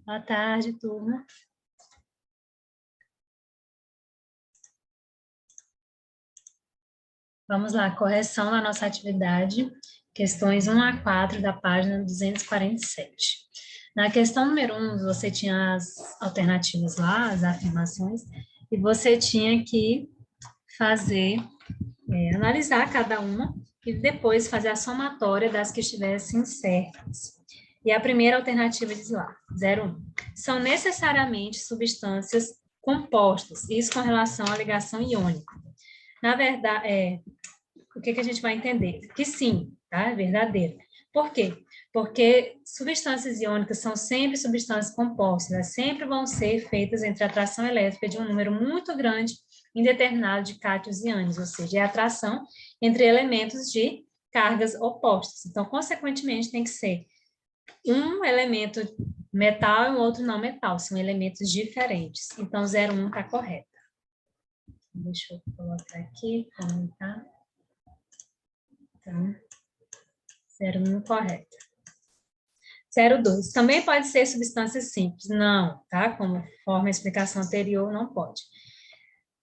Boa tarde, turma. Vamos lá, correção da nossa atividade, questões 1 a 4 da página 247. Na questão número 1, você tinha as alternativas lá, as afirmações, e você tinha que fazer, analisar cada uma e depois fazer a somatória das que estivessem certas. E a primeira alternativa diz lá, 01. São necessariamente substâncias compostas, isso com relação à ligação iônica. Na verdade, o que a gente vai entender? Que sim, tá? É verdadeiro. Por quê? Porque substâncias iônicas são sempre substâncias compostas, elas sempre vão ser feitas entre atração elétrica de um número muito grande indeterminado de cátions e ânions, ou seja, é atração entre elementos de cargas opostas. Então, consequentemente, tem que ser um elemento metal e um outro não metal, são elementos diferentes. Então, 01 está correta. Deixa eu colocar aqui, comentar. Então, 01 correta. 02. Também pode ser substâncias simples. Não, tá? Conforme a explicação anterior, não pode.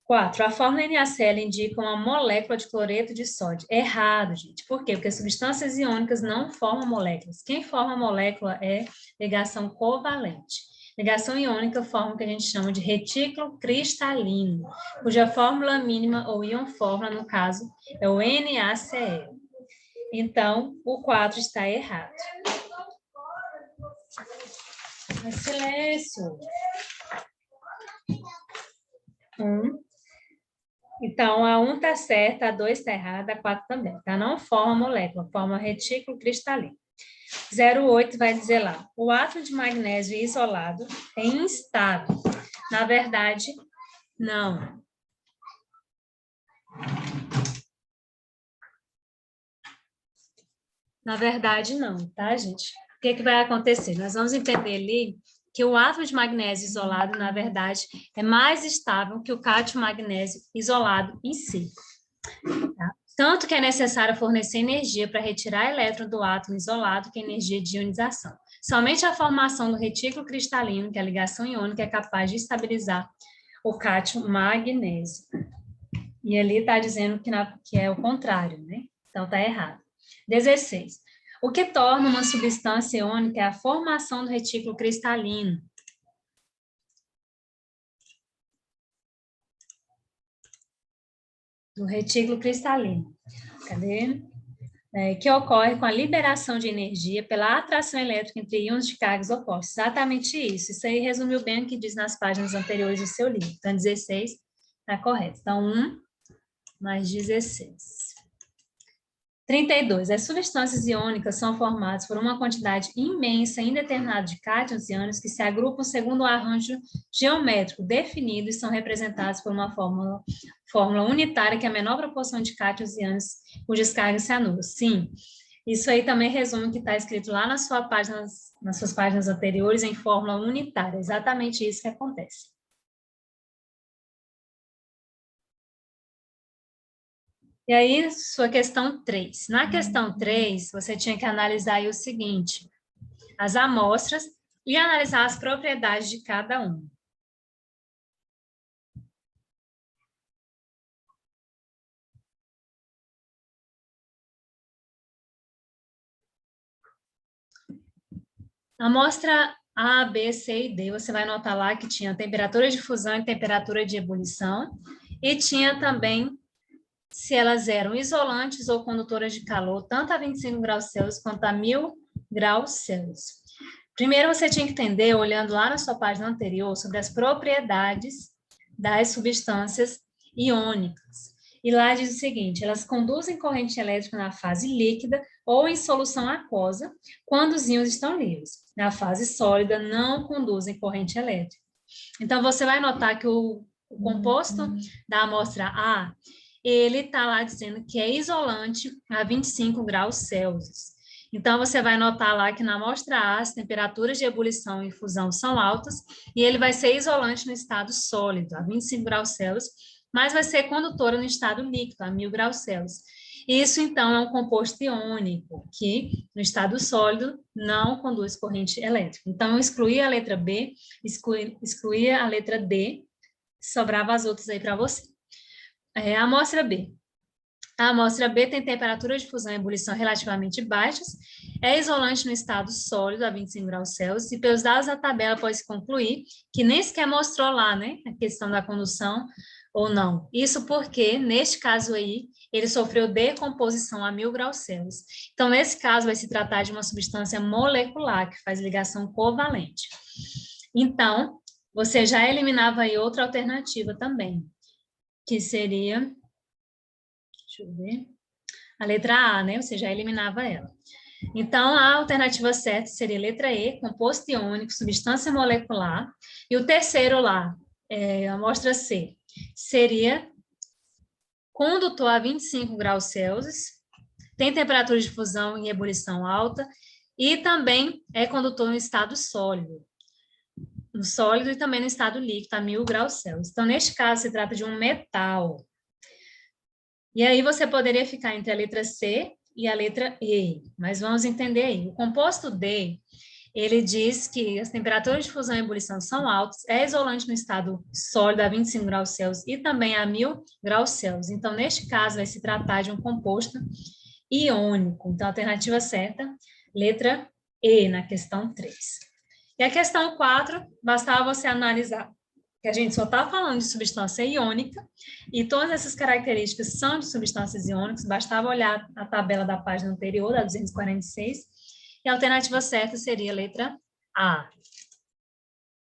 4. A fórmula NaCl indica uma molécula de cloreto de sódio. Errado, gente. Por quê? Porque substâncias iônicas não formam moléculas. Quem forma molécula é ligação covalente. Ligação iônica forma o que a gente chama de retículo cristalino, cuja fórmula mínima ou íon fórmula, no caso, é o NaCl. Então, o 4 está errado. Silêncio. 1. Então, a 1 está certa, a 2 está errada, a 4 também. Tá? Não forma molécula, forma retículo cristalino. 08 vai dizer lá, o átomo de magnésio isolado é instável. Na verdade, não. Na verdade, não, tá, gente? O que vai acontecer? Nós vamos entender ali que o átomo de magnésio isolado, na verdade, é mais estável que o cátion magnésio isolado em si. Tá? Tanto que é necessário fornecer energia para retirar elétron do átomo isolado, que é energia de ionização. Somente a formação do retículo cristalino, que é a ligação iônica, é capaz de estabilizar o cátion magnésio. E ali está dizendo que é o contrário, né? Então, está errado. 16. O que torna uma substância iônica é a formação do retículo cristalino. Do retículo cristalino. Cadê? Que ocorre com a liberação de energia pela atração elétrica entre íons de cargas opostas. Exatamente isso. Isso aí resumiu bem o que diz nas páginas anteriores do seu livro. Então, 16 está correto. Então, 1 mais 16. 32. As substâncias iônicas são formadas por uma quantidade imensa, indeterminada de cátions e ânions que se agrupam segundo um arranjo geométrico definido e são representados por uma fórmula unitária que é a menor proporção de cátions e ânions cujas cargas se anulam. Sim, isso aí também resume o que está escrito lá nas suas páginas anteriores em fórmula unitária. Exatamente isso que acontece. E aí, sua questão 3. Na questão 3, você tinha que analisar aí o seguinte, as amostras e analisar as propriedades de cada uma. A amostra A, B, C e D, você vai notar lá que tinha temperatura de fusão e temperatura de ebulição, e tinha também se elas eram isolantes ou condutoras de calor, tanto a 25 graus Celsius quanto a 1000 graus Celsius. Primeiro, você tinha que entender, olhando lá na sua página anterior, sobre as propriedades das substâncias iônicas. E lá diz o seguinte, elas conduzem corrente elétrica na fase líquida ou em solução aquosa, quando os íons estão livres. Na fase sólida, não conduzem corrente elétrica. Então, você vai notar que o composto da amostra A, ele está lá dizendo que é isolante a 25 graus Celsius. Então, você vai notar lá que na amostra A, as temperaturas de ebulição e fusão são altas, e ele vai ser isolante no estado sólido, a 25 graus Celsius, mas vai ser condutora no estado líquido, a 1000 graus Celsius. Isso, então, é um composto iônico, que no estado sólido não conduz corrente elétrica. Então, eu excluí a letra B, excluí a letra D, sobrava as outras aí para você. A amostra B. A amostra B tem temperatura de fusão e ebulição relativamente baixas, é isolante no estado sólido a 25 graus Celsius, e pelos dados da tabela pode-se concluir que nem sequer mostrou lá, né, a questão da condução ou não. Isso porque, neste caso aí, ele sofreu decomposição a 1000 graus Celsius. Então, nesse caso, vai se tratar de uma substância molecular que faz ligação covalente. Então, você já eliminava aí outra alternativa também, que seria... Deixa eu ver. A letra A, né? Você já eliminava ela. Então, a alternativa certa seria a letra E, composto iônico, substância molecular. E o terceiro lá, a amostra C, seria condutor a 25 graus Celsius, tem temperatura de fusão e ebulição alta, e também é condutor no estado sólido. No sólido e também no estado líquido, a 1000 graus Celsius. Então, neste caso, se trata de um metal. E aí você poderia ficar entre a letra C e a letra E, mas vamos entender aí. O composto D, ele diz que as temperaturas de fusão e ebulição são altas, é isolante no estado sólido a 25 graus Celsius e também a 1000 graus Celsius. Então, neste caso, vai se tratar de um composto iônico. Então, a alternativa certa, letra E, na questão 3. E a questão 4, bastava você analisar que a gente só está falando de substância iônica, e todas essas características são de substâncias iônicas, bastava olhar a tabela da página anterior, da 246, e a alternativa certa seria a letra A.